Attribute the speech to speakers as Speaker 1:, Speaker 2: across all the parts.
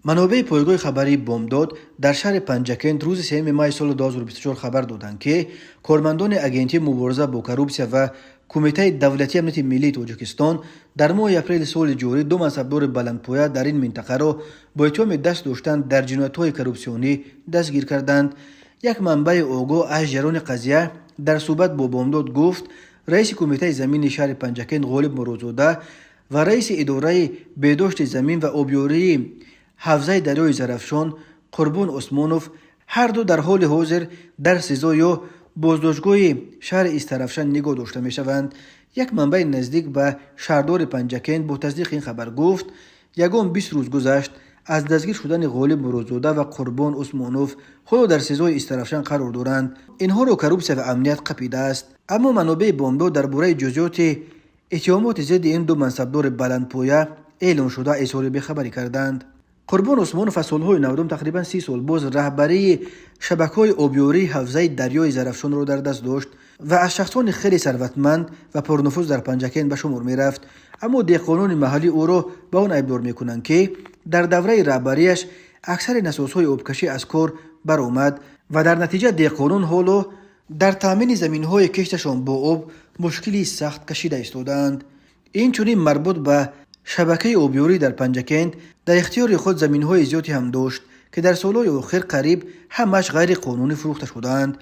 Speaker 1: منابع پایگاه خبری بامداد در شهر پنجکند روز 3 ماه سال 2024 خبر دادند که کارمندان اگنتی مبارزه با کروپسیا و کمیته دولتی امنیت ملی تاجیکستان در ماه اپریل سال جاری دو منصبدار بلندپایه در این منطقه را با اتهام دست داشتن در جنایت‌های کروپسیونی دستگیر کردند. یک منبع آگاه از جریان قضیه در صحبت با بامداد گفت رئیس کمیته زمین شهر پنجکند غالب مرادزاده و رئیس اداره بهداشت زمین و آبیاری حوزه دریای زرافشان قربان عثمانوف هر دو در حال حاضر در سزا یا بازداشتگاه شهر استرافشان نگاه داشته می شوند. یک منبع نزدیک به شهردار پنجکند با تصدیق این خبر گفت یگان 20 روز گذشت از دستگیر شدن غالب مرادزاده و قربان عثمانوف خود در سزای استرافشان قرار دارند. اینها را کروپسیا و امنیت قپیده است. اما منابع بامداد درباره جزئیات اتهامات ضد این دو منصبدار بلندپایه اعلام شده اظهار بخبری کردند. قربان عثمانوف از سالهای 90 تقریبا 30 سال باز رهبری شبکه‌های آبیاری حوزه دریای زرافشان را در دست داشت و از شخصان خیلی ثروتمند و پرنفوذ در پنجکند به شمار می‌رفت. اما دهقانان محلی او را به آن ابرار می‌کنند که در دوره رهبریش اکثر نسازهای آبکشی از کار برآمد و در نتیجه دهقانان حالا در تامین زمین‌های کشتشان با آب مشکلی سخت کشیده ایستادند. این چنین مربوط به شبکه آبیاری در پنجکند در اختیار خود زمین‌های زیادی هم داشت که در سالهای اخیر قریب همش غیر قانونی فروخته شدند.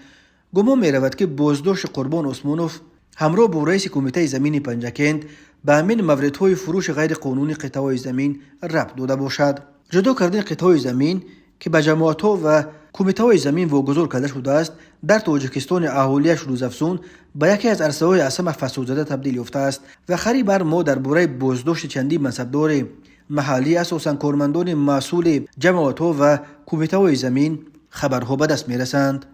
Speaker 1: گمان می‌رود که بازداشت قربان عثمانوف همراه با رئیس کمیته زمین پنجکند به همین موردهای فروش غیر قانونی قطعه‌های زمین ربط داده باشد. جدا کردن قطعه‌های زمین که به جماعت‌ها و کمیته‌های زمین واگذار کرده شده است در تاجیکستان اهالیش روزافزون به یکی از عرصه‌های اصلا فسادزده تبدیل یافته است و قریبا ما درباره بازداشت چندی منصبدار محلی اساساً کارمندان مسئول جماعت‌ها و کمیته‌های زمین خبرها به دست می‌رسند.